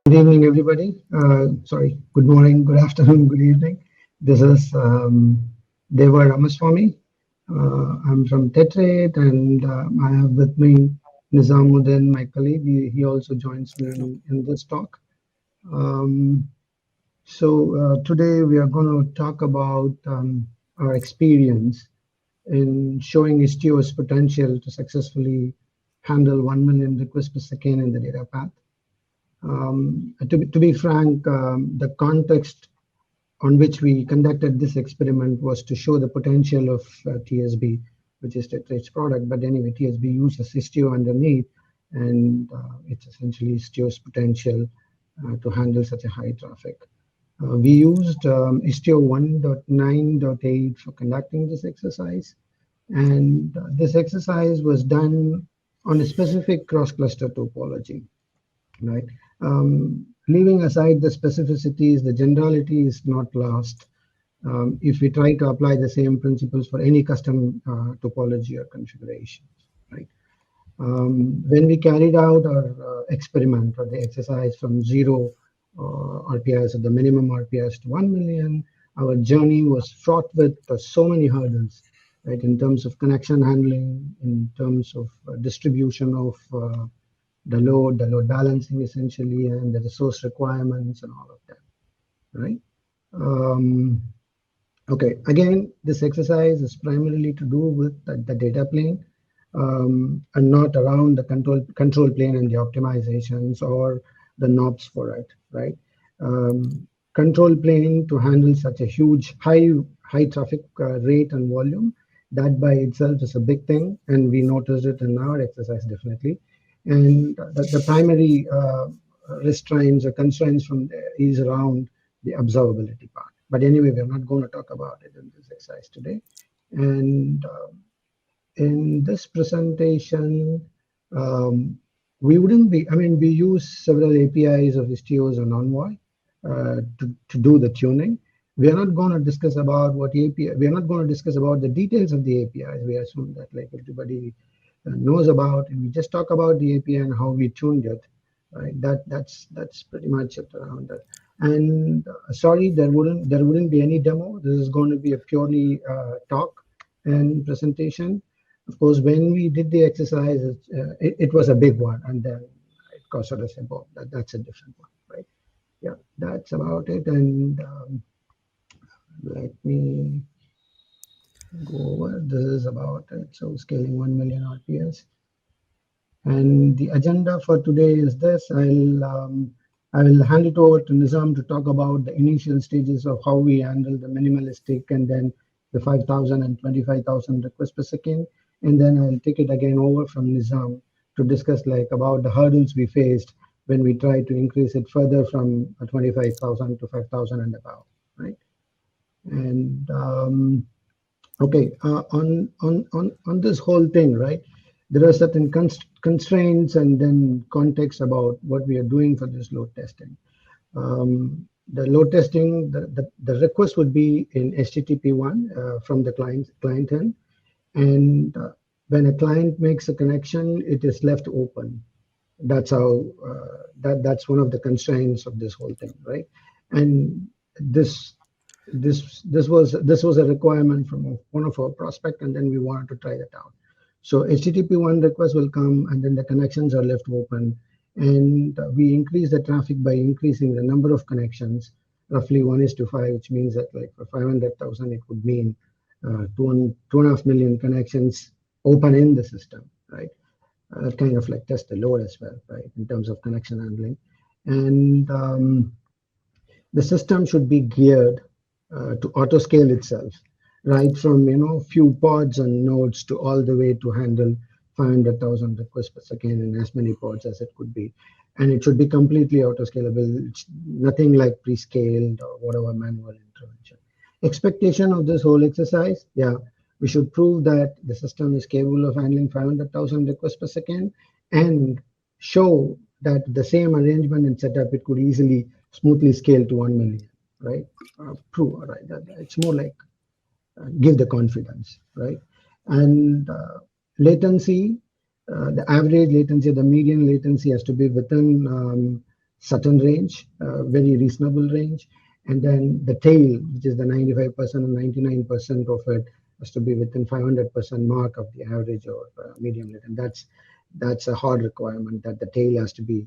Good evening, everybody. Sorry, good morning, good afternoon, good evening. This is Ramaswamy. I'm from Tetrate, and I have with me Nizam, Uddin, my colleague. He also joins me in this talk. Today we are going to talk about our experience in showing Istio's potential to successfully handle 1 million requests per second in the data path. To be frank, the context on which we conducted this experiment was to show the potential of TSB, which is Tetrate's product. But anyway, TSB uses Istio underneath, and it's essentially Istio's potential to handle such a high traffic. We used Istio 1.9.8 for conducting this exercise, and this exercise was done on a specific cross-cluster topology, right? Leaving aside the specificities, the generality is not lost if we try to apply the same principles for any custom topology or configuration, right? When we carried out our experiment or the exercise from 0 RPS, at the minimum RPS, to 1 million, our journey was fraught with so many hurdles, right? In terms of connection handling, in terms of distribution of the load balancing essentially, and the resource requirements and all of that, right? Okay, again, this exercise is primarily to do with the data plane and not around the control plane and the optimizations or the knobs for it, right? Control plane to handle such a huge high traffic rate and volume, that by itself is a big thing, and we noticed it in our exercise definitely. And the primary restraints or constraints from there is around the observability part. But anyway, we're not going to talk about it in this exercise today. And in this presentation, we wouldn't be, we use several APIs of Istio's and Envoy to do the tuning. We are not going to discuss about what API, we are not going to discuss about the details of the APIs. We assume that like everybody knows about, and we just talk about the API and how we tuned it, right? That's pretty much it around that. And sorry, there wouldn't be any demo. This is going to be a purely talk and presentation. Of course, when we did the exercise, it was a big one, and then it costed us a bomb. That's a different one, right? Yeah, that's about it. And let me go over. This is about it. So scaling 1 million RPS. And the agenda for today is this. I will hand it over to Nizam to talk about the initial stages of how we handle the minimalistic and then the 5,000 and 25,000 requests per second. And then I'll take it again over from Nizam to discuss like about the hurdles we faced when we tried to increase it further from 25,000 to 5,000 and above, right? And okay, on this whole thing, right? There are certain constraints and then context about what we are doing for this load testing. The load testing, the request would be in HTTP1 from the client end, and when a client makes a connection, it is left open. That's how that's one of the constraints of this whole thing, right? And this was a requirement from one of our prospects, and then we wanted to try that out. So HTTP1 request will come, and then the connections are left open, and we increase the traffic by increasing the number of connections, roughly 1:5, which means that like for 500,000, it would mean 2.5 million connections open in the system, right? Kind of like test the load as well, right? In terms of connection handling, and the system should be geared to auto scale itself, right from few pods and nodes to all the way to handle 500,000 requests per second in as many pods as it could be, and it should be completely auto scalable. It's nothing like pre-scaled or whatever manual intervention. Expectation of this whole exercise, yeah, we should prove that the system is capable of handling 500,000 requests per second, and show that the same arrangement and setup, it could easily smoothly scale to 1 million. Right? Prove, right? It's more like give the confidence, right? And latency, the average latency, the median latency has to be within certain range, very reasonable range, and then the tail, which is the 95% and 99% of it, has to be within 500% mark of the average or medium lit, and that's a hard requirement that the tail has to be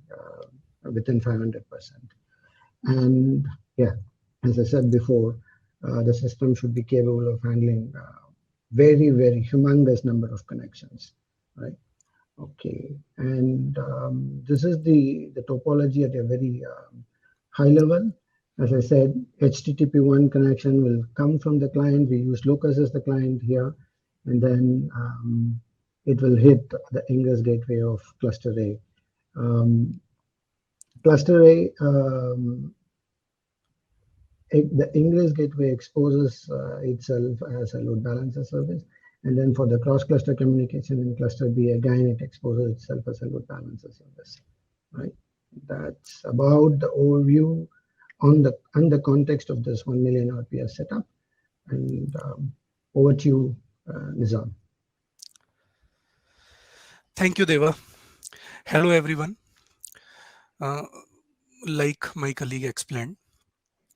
within 500%. And yeah, as I said before, the system should be capable of handling very humongous number of connections, right? Okay, and this is the topology at a very high level. As I said, HTTP1 connection will come from the client. We use Locus as the client here, and then it will hit the Ingress gateway of cluster A. Cluster A, the Ingress gateway exposes itself as a load balancer service. And then for the cross-cluster communication in cluster B, again, it exposes itself as a load balancer service, right? That's about the overview on the context of this 1 million RPS setup. And over to you, Nizam. Thank you, Deva. Hello, everyone. Like my colleague explained,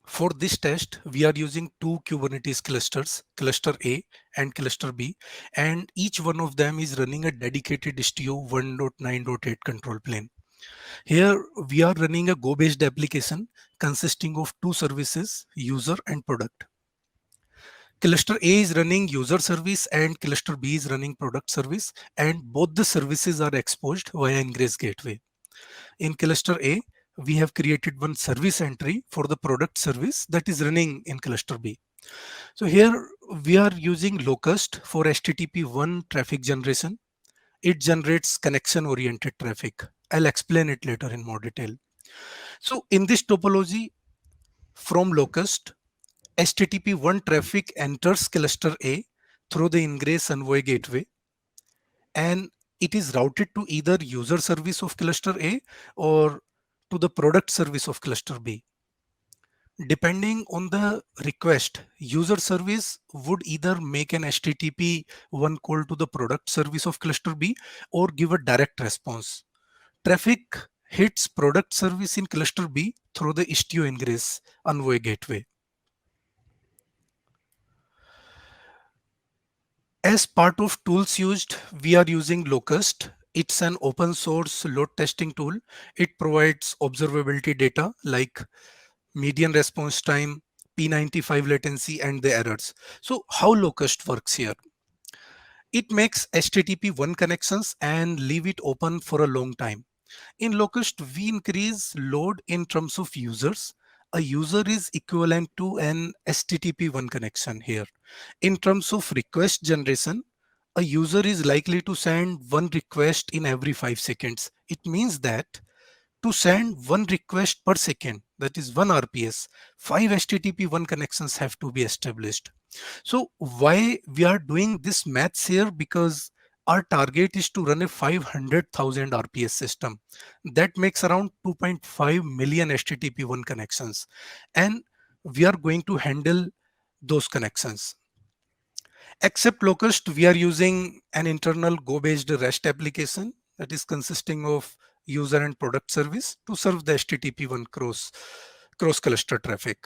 for this test, we are using two Kubernetes clusters, cluster A and cluster B, and each one of them is running a dedicated Istio 1.9.8 control plane. Here, we are running a Go-based application consisting of two services, user and product. Cluster A is running user service and cluster B is running product service, and both the services are exposed via Ingress gateway. In cluster A, we have created one service entry for the product service that is running in cluster B. So here we are using Locust for HTTP1 traffic generation. It generates connection oriented traffic. I'll explain it later in more detail. So in this topology from Locust, HTTP1 traffic enters cluster A through the Ingress Envoy gateway, and it is routed to either user service of cluster A or to the product service of cluster B. Depending on the request, user service would either make an HTTP 1 call to the product service of cluster B or give a direct response. Traffic hits product service in cluster B through the Istio Ingress Envoy gateway. As part of tools used, we are using Locust. It's an open source load testing tool. It provides observability data like median response time, P95 latency, and the errors. So how Locust works here? It makes HTTP1 connections and leave it open for a long time. In Locust, we increase load in terms of users. A user is equivalent to an HTTP1 connection here. In terms of request generation, a user is likely to send one request in every 5 seconds. It means that to send one request per second, that is 1 RPS, 5 HTTP1 connections have to be established. So why we are doing this maths here? Because our target is to run a 500,000 RPS system. That makes around 2.5 million HTTP1 connections. And we are going to handle those connections. Except Locust, we are using an internal Go-based REST application that is consisting of user and product service to serve the HTTP1 cross cluster traffic.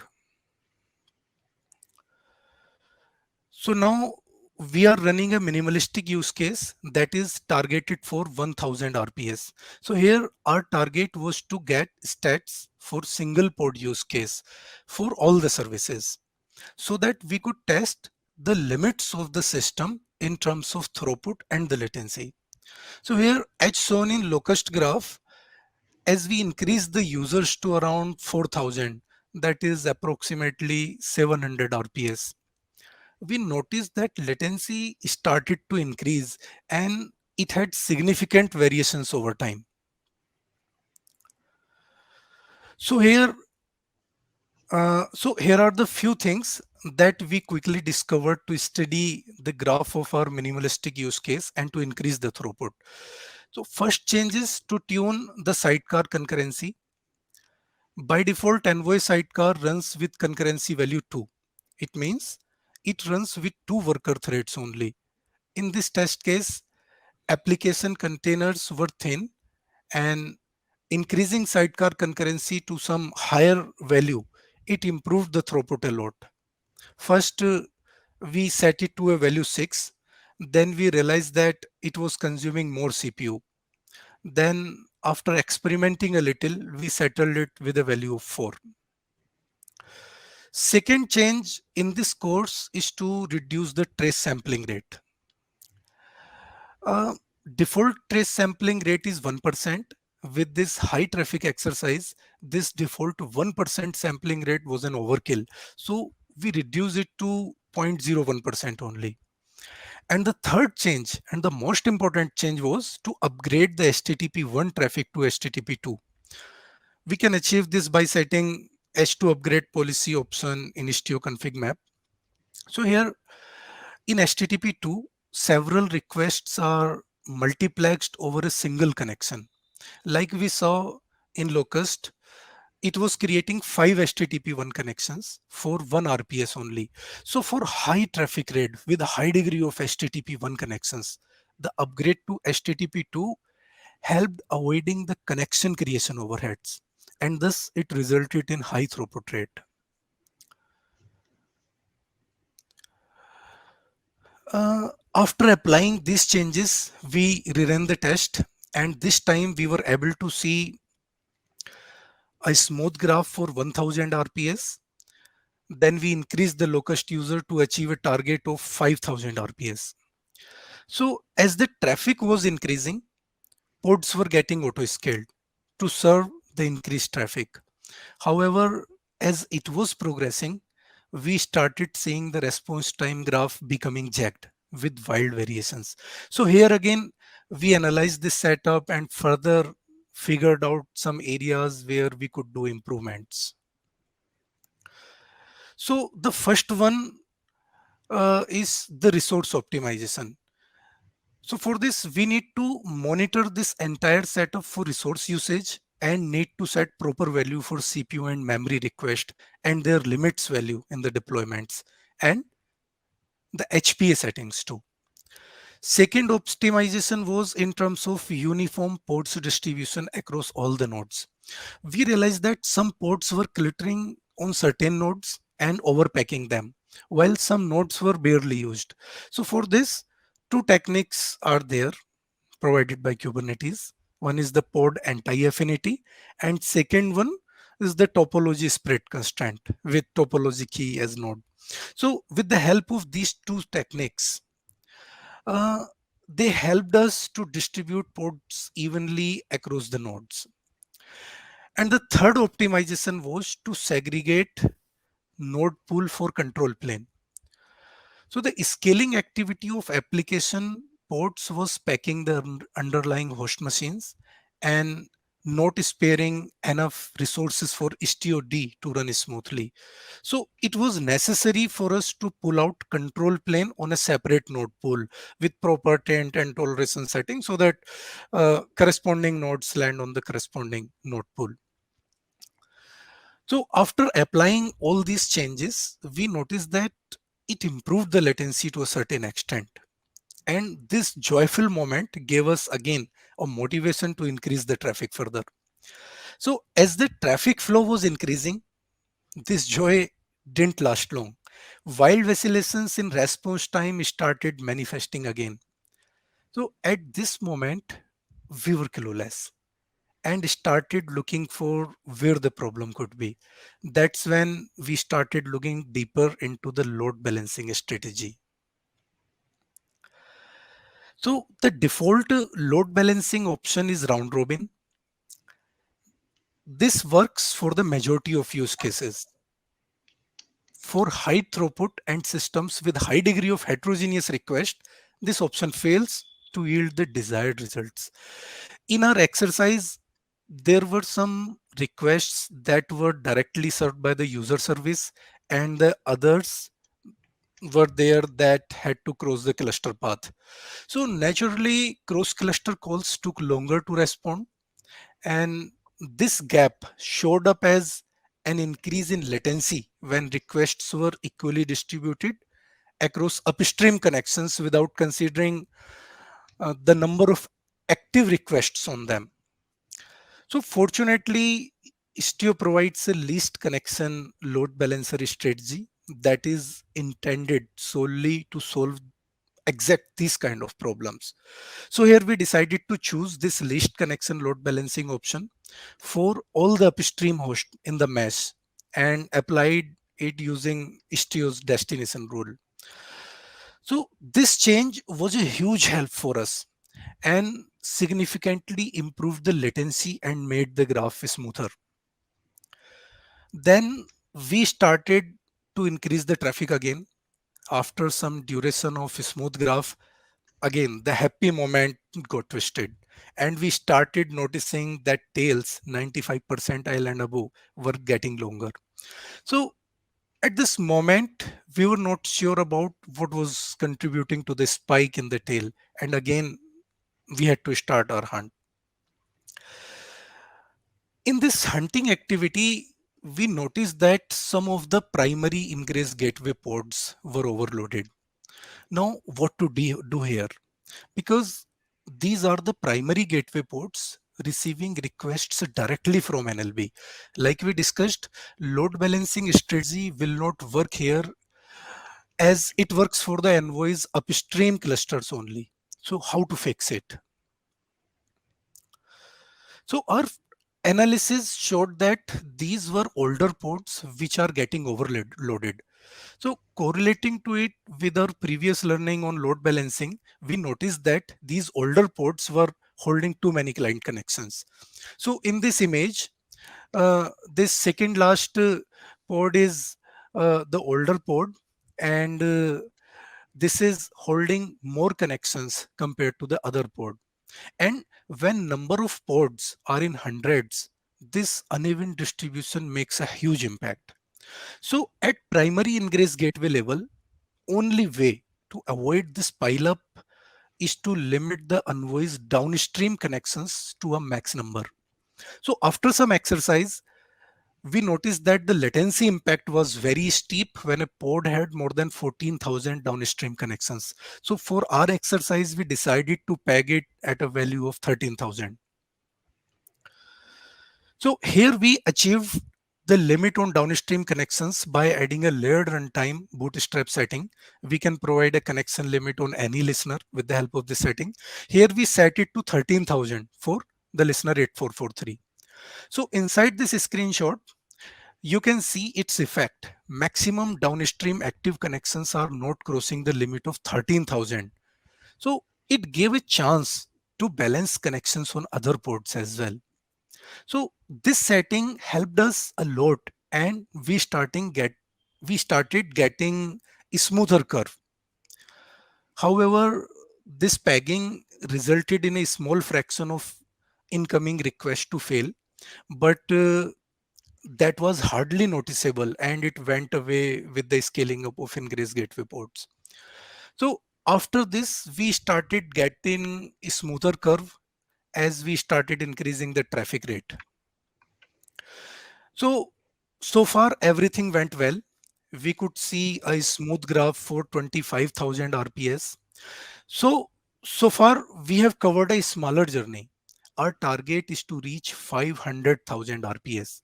So now we are running a minimalistic use case that is targeted for 1000 RPS. So here our target was to get stats for single pod use case for all the services so that we could test the limits of the system in terms of throughput and the latency. So here, as shown in Locust graph, as we increase the users to around 4000, that is approximately 700 RPS, we noticed that latency started to increase and it had significant variations over time. So here are the few things that we quickly discovered to study the graph of our minimalistic use case and to increase the throughput. So first change is to tune the sidecar concurrency. By default, Envoy sidecar runs with concurrency value 2. It means it runs with 2 worker threads only. In this test case, application containers were thin and increasing sidecar concurrency to some higher value, it improved the throughput a lot. First, we set it to a value 6. Then we realized that it was consuming more CPU. Then after experimenting a little, we settled it with a value of 4. Second change in this course is to reduce the trace sampling rate. Uh, Default trace sampling rate is 1%. With this high traffic exercise, this default 1% sampling rate was an overkill. So we reduce it to 0.01% only. And the third change and the most important change was to upgrade the HTTP1 traffic to HTTP2. We can achieve this by setting H2 upgrade policy option in Istio config map. So here in HTTP2, several requests are multiplexed over a single connection. Like we saw in Locust, it was creating 5 HTTP1 connections for 1 RPS only. So for high traffic rate with a high degree of HTTP1 connections, the upgrade to HTTP2 helped avoiding the connection creation overheads, and thus it resulted in high throughput rate. After applying these changes, we reran the test, and this time we were able to see a smooth graph for 1000 RPS. Then we increased the locust user to achieve a target of 5000 RPS. So as the traffic was increasing, pods were getting auto scaled to serve the increased traffic. However, as it was progressing, we started seeing the response time graph becoming jagged with wild variations. So here again, we analyzed this setup and further figured out some areas where we could do improvements. So the first one is the resource optimization. So for this, we need to monitor this entire setup for resource usage and need to set proper value for CPU and memory request and their limits value in the deployments and the HPA settings too. Second optimization was in terms of uniform ports distribution across all the nodes. We realized that some ports were cluttering on certain nodes and overpacking them, while some nodes were barely used. So for this, two techniques are there provided by Kubernetes. One is the pod anti-affinity, and second one is the topology spread constraint with topology key as node. So with the help of these two techniques, uh, they helped us to distribute pods evenly across the nodes. And the third optimization was to segregate node pool for control plane. So the scaling activity of application ports was packing the underlying host machines and not sparing enough resources for Istio-D to run smoothly. So it was necessary for us to pull out control plane on a separate node pool with proper taint and toleration settings so that corresponding nodes land on the corresponding node pool. So after applying all these changes, we noticed that it improved the latency to a certain extent. And this joyful moment gave us again a motivation to increase the traffic further. So as the traffic flow was increasing, this joy didn't last long. Wild vacillations in response time started manifesting again. So at this moment, we were clueless and started looking for where the problem could be. That's when we started looking deeper into the load balancing strategy. So the default load balancing option is round robin. This works for the majority of use cases. For high throughput and systems with high degree of heterogeneous request, this option fails to yield the desired results. In our exercise, there were some requests that were directly served by the user service and the others were there that had to cross the cluster path. So naturally, cross cluster calls took longer to respond, and this gap showed up as an increase in latency when requests were equally distributed across upstream connections without considering the number of active requests on them. So fortunately, Istio provides a least connection load balancer strategy that is intended solely to solve exact these kind of problems. So here we decided to choose this least connection load balancing option for all the upstream host in the mesh and applied it using Istio's destination rule. So this change was a huge help for us and significantly improved the latency and made the graph smoother. Then we started to increase the traffic again. After some duration of smooth graph, again the happy moment got twisted and we started noticing that tails 95 percentile and above were getting longer. So at this moment we were not sure about what was contributing to the spike in the tail, and again we had to start our hunt. In this hunting activity, we noticed that some of the primary ingress gateway pods were overloaded. Now, what to do here? Because these are the primary gateway ports receiving requests directly from NLB. Like we discussed, load balancing strategy will not work here as it works for the envoys upstream clusters only. So how to fix it? So our analysis showed that these were older ports which are getting overloaded. So correlating to it with our previous learning on load balancing, we noticed that these older ports were holding too many client connections. So in this image, this second last pod is the older pod, and this is holding more connections compared to the other pod. And when number of pods are in hundreds, this uneven distribution makes a huge impact. So at primary ingress gateway level, only way to avoid this pileup is to limit the envoy's downstream connections to a max number. So after some exercise, we noticed that the latency impact was very steep when a pod had more than 14,000 downstream connections. So for our exercise, we decided to peg it at a value of 13,000. So here we achieve the limit on downstream connections by adding a layered runtime bootstrap setting. We can provide a connection limit on any listener with the help of this setting. Here we set it to 13,000 for the listener 8443. So inside this screenshot, you can see its effect. Maximum downstream active connections are not crossing the limit of 13,000. So it gave a chance to balance connections on other ports as well. So this setting helped us a lot, and we started getting a smoother curve. However, this pegging resulted in a small fraction of incoming requests to fail, but that was hardly noticeable and it went away with the scaling up of ingress gateway ports. So after this, we started getting a smoother curve as we started increasing the traffic rate. So far everything went well. We could see a smooth graph for 25,000 RPS. So far we have covered a smaller journey. Our target is to reach 500,000 RPS.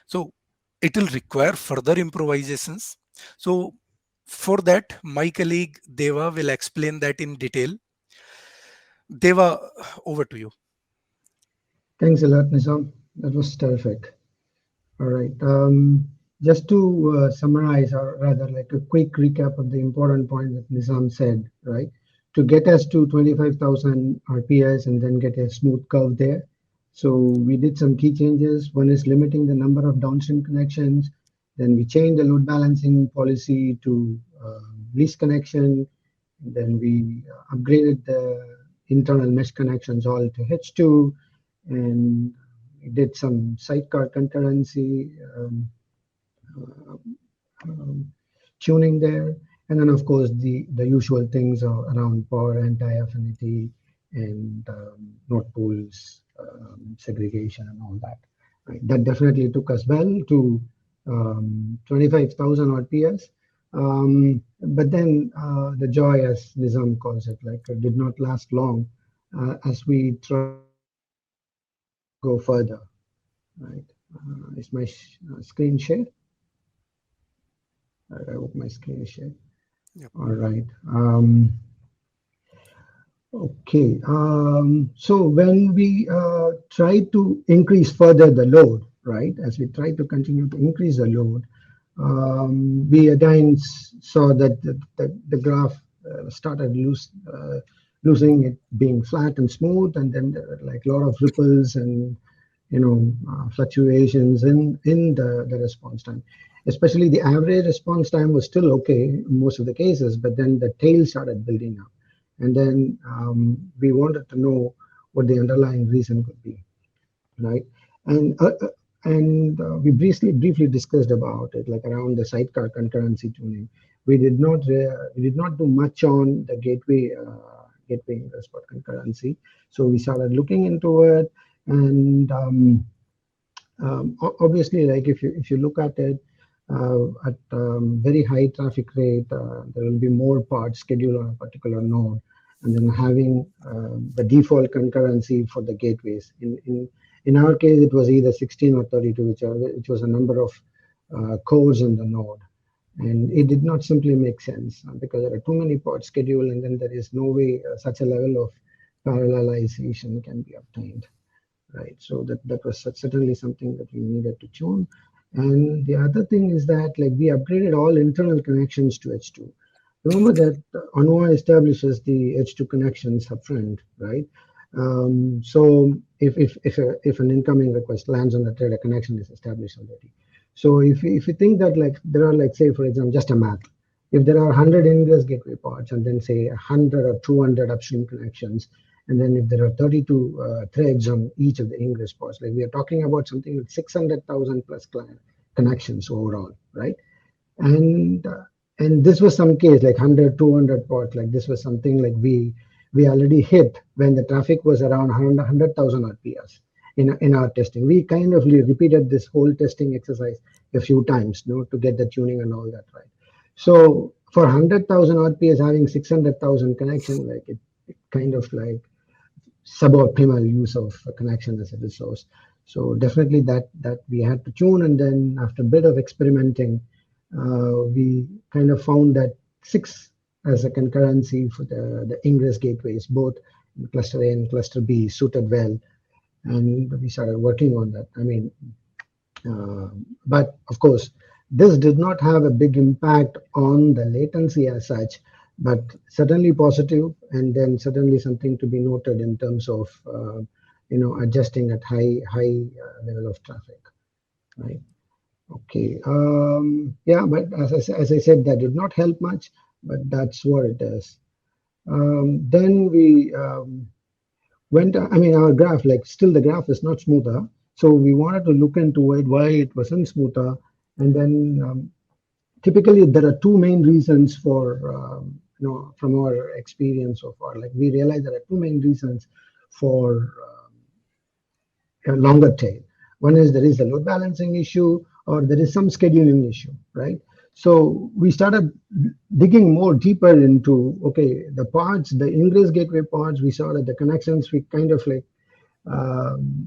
So it will require further improvisations. So for that, my colleague Deva will explain that in detail. Deva, over to you. Thanks a lot, Nizam. That was terrific. All right. Just to summarize, or rather, like a quick recap of the important point that Nizam said, right? To get us to 25,000 RPS and then get a smooth curve there. So we did some key changes. One is limiting the number of downstream connections. Then we changed the load balancing policy to least connection. Then we upgraded the internal mesh connections all to H2, and we did some sidecar concurrency uh, um, tuning there. And then, of course, the usual things are around power anti-affinity and node pools, segregation, and all that. Right. That definitely took us well to 25,000 RPS. But then the joy, as Nizam calls it, like did not last long as we tried go further, right? Is my screen shared? I hope my screen is shared. Yep. All right. Okay. So when we try to increase further the load, right, as we try to continue to increase the load, we again saw that the graph started losing it being flat and smooth, and then there were like a lot of ripples and fluctuations in the response time. Especially the average response time was still okay in most of the cases, but then the tail started building up, and then we wanted to know what the underlying reason could be, right? And we briefly discussed about it, like around the sidecar concurrency tuning. We did not do much on the gateway ingress port concurrency. So we started looking into it, and obviously, like if you look at it at very high traffic rate, there will be more parts scheduled on a particular node, and then having the default concurrency for the gateways. In our case, it was either 16 or 32, which was a number of cores in the node. And it did not simply make sense because there are too many pods scheduled, and then there is no way such a level of parallelization can be obtained, right? So that was certainly something that we needed to tune. And the other thing is that like we upgraded all internal connections to H2. Remember that ANOA establishes the H2 connections upfront, right? So if an incoming request lands on the thread, a connection is established already. So if you think that like there are, like, say for example, just a math, if there are 100 ingress gateway pods and then say 100 or 200 upstream connections, and then if there are 32 threads on each of the ingress pods, like we are talking about something like 600,000 plus client connections overall, right? And and this was some case like 100, 200 pods, like this was something like we already hit when the traffic was around 100,000 RPS. In our testing, we kind of repeated this whole testing exercise a few times, to get the tuning and all that, right? So for 100,000 RPS, having 600,000 connection, like it kind of like suboptimal use of a connection as a resource. So definitely that we had to tune, and then after a bit of experimenting, we kind of found that 6 as a concurrency for the ingress gateways, both in cluster A and cluster B, suited well, and we started working on that. I mean, but of course, this did not have a big impact on the latency as such, but certainly positive, and then certainly something to be noted in terms of adjusting at high level of traffic, right? Okay, yeah, but as I said, that did not help much, but that's what it is. Then we went, I mean, our graph, like still the graph is not smoother. So we wanted to look into it, why it wasn't smoother. And then typically there are two main reasons for, from our experience so far, like we realized there are two main reasons for a longer tail. One is there is a load balancing issue, or there is some scheduling issue, right? So we started digging more deeper into, okay, the pods, the ingress gateway pods, we saw that the connections, we kind of like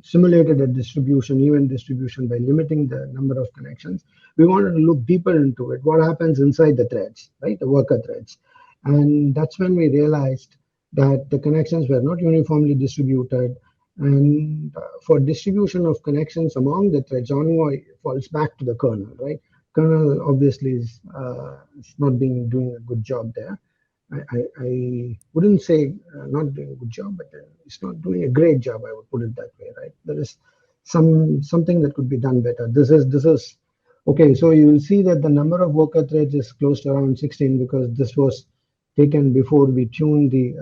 simulated a distribution, even distribution, by limiting the number of connections. We wanted to look deeper into it, what happens inside the threads, right, the worker threads. And that's when we realized that the connections were not uniformly distributed. And for distribution of connections among the threads, Envoy falls back to the kernel, right? Kernel obviously is not doing a good job there. I wouldn't say not doing a good job, but it's not doing a great job. I would put it that way, right? There is something that could be done better. This is okay. So you will see that the number of worker threads is close to around 16 because this was taken before we tuned the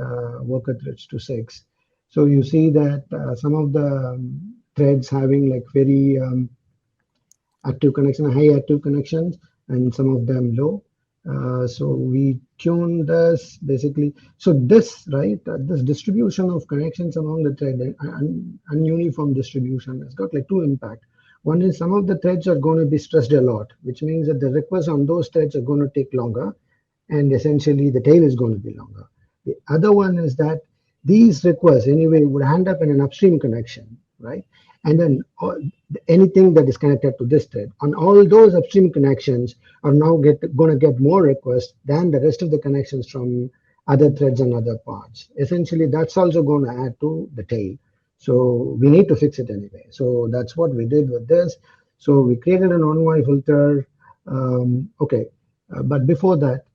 worker threads to 6. So you see that some of the threads having like very active connection, high active connections, and some of them low. So we tune this basically. So this, right, this distribution of connections among the thread and ununiform distribution has got like two impact. One is some of the threads are going to be stressed a lot, which means that the requests on those threads are going to take longer, and essentially the tail is going to be longer. The other one is that these requests anyway would end up in an upstream connection, right? And then anything that is connected to this thread, and all those upstream connections are now going to get more requests than the rest of the connections from other threads and other parts. Essentially, that's also going to add to the tail. So we need to fix it anyway. So that's what we did with this. So we created an Envoy filter. Okay, but before that,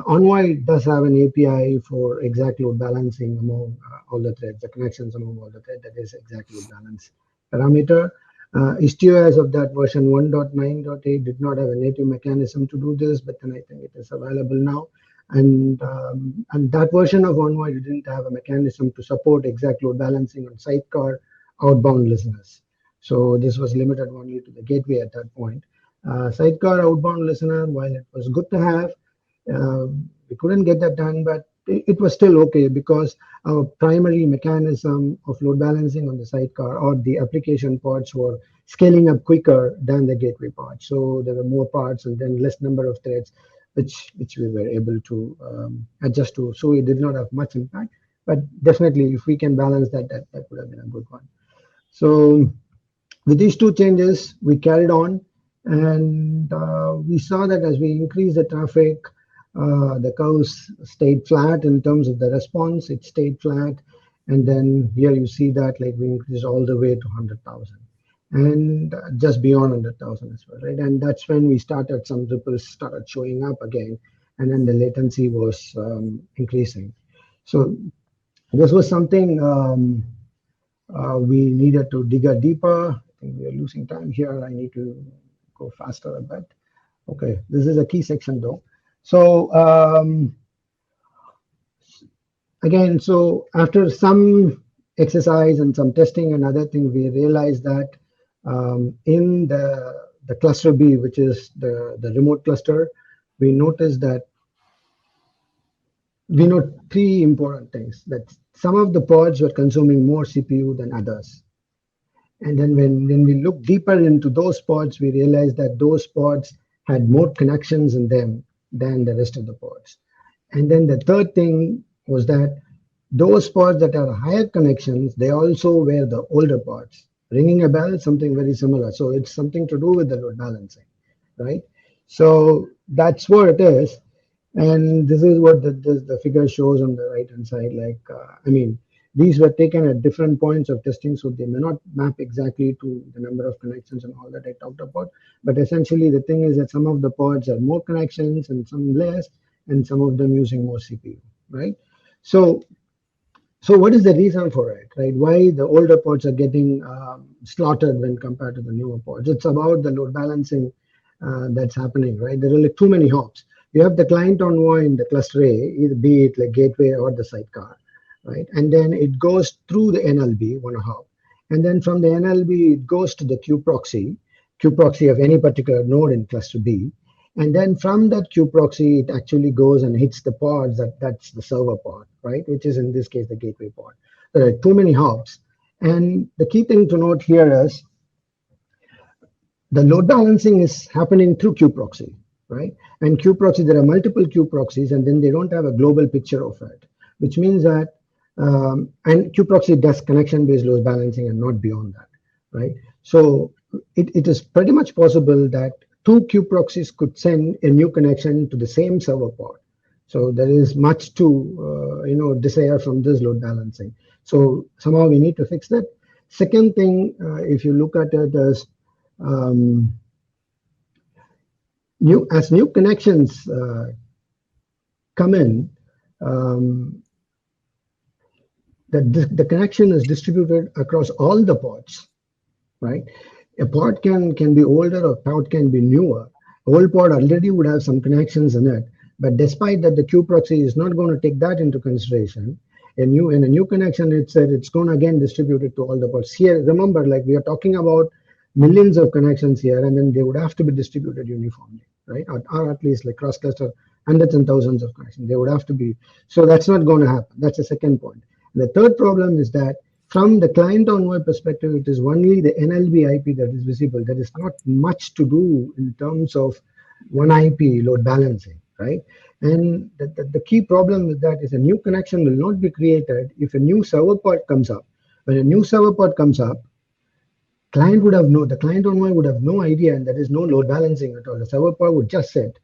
Envoy does have an API for exact load balancing among all the threads, the connections among all the threads. That is exact load balance parameter. Istio, as of that version 1.9.8, did not have a native mechanism to do this, but then I think it is available now. And that version of Envoy didn't have a mechanism to support exact load balancing on sidecar outbound listeners. So this was limited only to the gateway at that point. Sidecar outbound listener, while it was good to have, we couldn't get that done, but it was still okay because our primary mechanism of load balancing on the sidecar or the application pods were scaling up quicker than the gateway pods. So there were more parts and then less number of threads, which we were able to adjust to. So it did not have much impact, but definitely if we can balance that, that would have been a good one. So with these two changes, we carried on, and we saw that as we increased the traffic, the curves stayed flat in terms of the response. It stayed flat, and then here you see that like we increased all the way to 100,000, and just beyond 100,000 as well, right? And that's when we started, some ripples started showing up again, and then the latency was increasing. So this was something we needed to dig a deeper. I think we are losing time here. I need to go faster a bit. Okay, this is a key section though. So again, so after some exercise and some testing and other things, we realized that in the cluster B, which is the remote cluster, we noticed that we note three important things: that some of the pods were consuming more CPU than others. And then when we look deeper into those pods, we realized that those pods had more connections in them than the rest of the pods. And then the third thing was that those pods that are higher connections, they also were the older pods. Ringing a bell, something very similar. So it's something to do with the load balancing, right? So that's what it is. And this is what the figure shows on the right hand side. Like, I mean, these were taken at different points of testing, so they may not map exactly to the number of connections and all that I talked about. But essentially, the thing is that some of the pods have more connections and some less, and some of them using more CPU, right? So what is the reason for it, right? Why the older pods are getting slaughtered when compared to the newer pods? It's about the load balancing that's happening, right? There are like too many hops. You have the client envoy in the cluster A, either be it like gateway or the sidecar, right? And then it goes through the NLB, one hop. And then from the NLB, it goes to the Q proxy of any particular node in cluster B. And then from that Q proxy, it actually goes and hits the pods, that's the server pod, right? Which is in this case, the gateway pod. There are too many hops. And the key thing to note here is the load balancing is happening through Q proxy, right? And Q proxy, there are multiple Q proxies, and then they don't have a global picture of it, which means that, and Q proxy does connection-based load balancing and not beyond that, right? So it is pretty much possible that two Q proxies could send a new connection to the same server pod. So there is much to desire from this load balancing. So somehow we need to fix that. Second thing, if you look at it as new connections come in, the connection is distributed across all the pods, right? A pod can be older or pod can be newer. Old pod already would have some connections in it, but despite that, the Q proxy is not going to take that into consideration. In a new connection, it's going to again distribute it to all the pods. Here, remember, like we are talking about millions of connections here, and then they would have to be distributed uniformly, right? Or at least like cross cluster, hundreds and thousands of connections. They would have to be. So that's not going to happen. That's the second point. And the third problem is that from the client envoy perspective, it is only the NLB IP that is visible. There is not much to do in terms of one IP load balancing, right? And the key problem with that is a new connection will not be created if a new server pod comes up. When a new server pod comes up, the client envoy would have no idea, and there is no load balancing at all. The server pod would just sit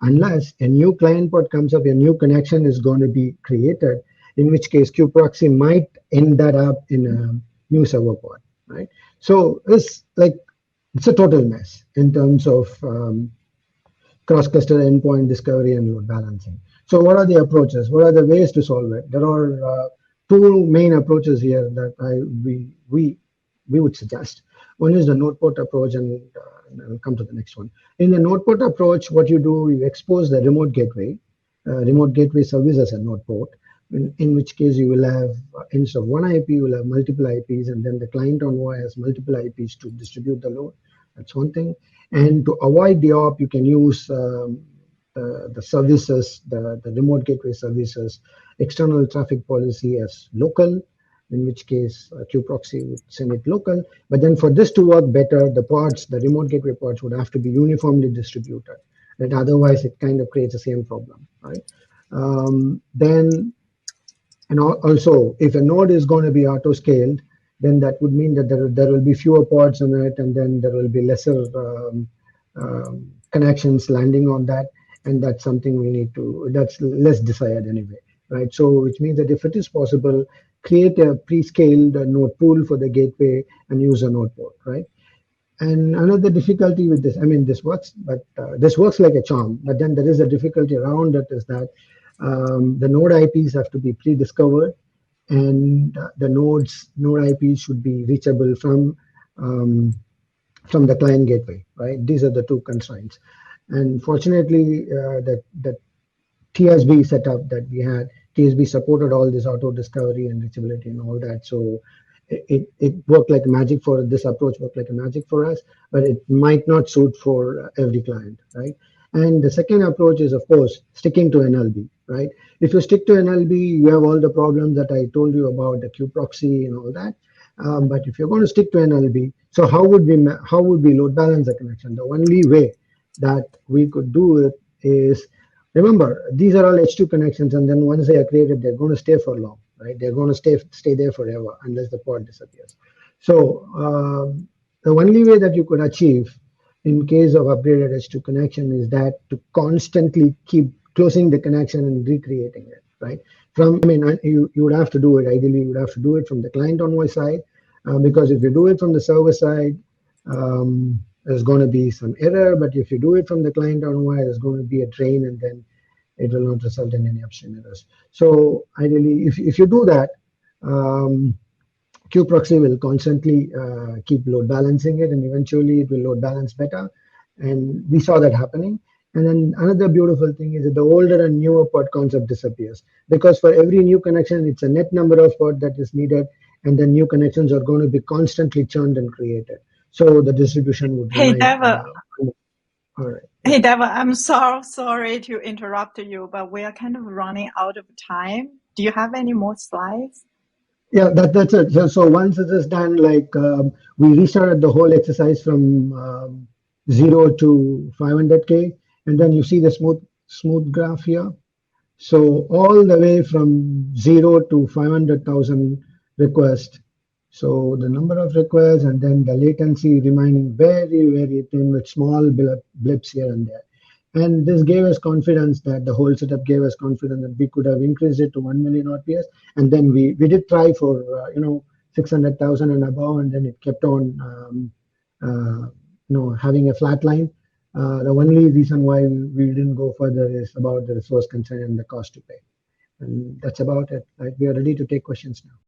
unless a new client pod comes up, a new connection is going to be created, in which case proxy might end that up in a new server pod, right? So it's a total mess in terms of cross-cluster endpoint discovery and load balancing. So what are the approaches? What are the ways to solve it? There are two main approaches here that we would suggest. One is the node port approach, and I'll come to the next one. In the node port approach, what you do, you expose the remote gateway service as a node port, in which case you will have, instead of one IP, you will have multiple IPs, and then the client envoy has multiple IPs to distribute the load. That's one thing. And to avoid the op, you can use the services, the remote gateway services, external traffic policy as local, in which case proxy would send it local. But then for this to work better, the remote gateway pods would have to be uniformly distributed. Right? Otherwise, it kind of creates the same problem, right? And also, if a node is going to be auto-scaled, then that would mean that there will be fewer pods on it, and then there will be lesser connections landing on that, and that's something that's less desired anyway, right? So which means that if it is possible, create a pre-scaled node pool for the gateway and use a node port, right? And another difficulty with this, I mean, this works, but this works like a charm, but then there is a difficulty around it, is that the node IPs have to be pre-discovered, and the node IPs should be reachable from the client gateway, right? These are the two constraints. And fortunately, the TSB setup that we had, TSB supported all this auto discovery and reachability and all that. So it worked like magic for this approach, worked like a magic for us, but it might not suit for every client, right? And the second approach is, of course, sticking to NLB, right? If you stick to NLB, you have all the problems that I told you about, the proxy and all that. But if you're going to stick to NLB, so how would we load balance the connection? The only way that we could do it is, remember, these are all H2 connections, and then once they are created, they're going to stay for long, right? They're going to stay there forever unless the pod disappears. So the only way that you could achieve in case of upgraded H2 connection is that to constantly keep closing the connection and recreating it, right? You would have to do it, ideally, you would have to do it from the client envoy side, because if you do it from the server side, there's going to be some error, but if you do it from the client envoy, there's going to be a drain, and then it will not result in any upstream errors. So ideally, if you do that, proxy will constantly keep load balancing it, and eventually it will load balance better. And we saw that happening. And then another beautiful thing is that the older and newer pod concept disappears, because for every new connection, it's a net number of pod that is needed, and then new connections are going to be constantly churned and created. So the distribution would remain. Hey, Deva. All right. Hey, Deva, I'm sorry to interrupt you, but we are kind of running out of time. Do you have any more slides? Yeah, that's it. So once it is done, we restarted the whole exercise from 0 to 500K, and then you see the smooth graph here. So all the way from 0 to 500,000 requests. So the number of requests, and then the latency remaining very, very thin with small blips here and there. And this gave us confidence, that the whole setup gave us confidence that we could have increased it to 1 million RPS. And then we did try for 600,000 and above, and then it kept on having a flat line. The only reason why we didn't go further is about the resource concern and the cost to pay. And that's about it. Right? We are ready to take questions now.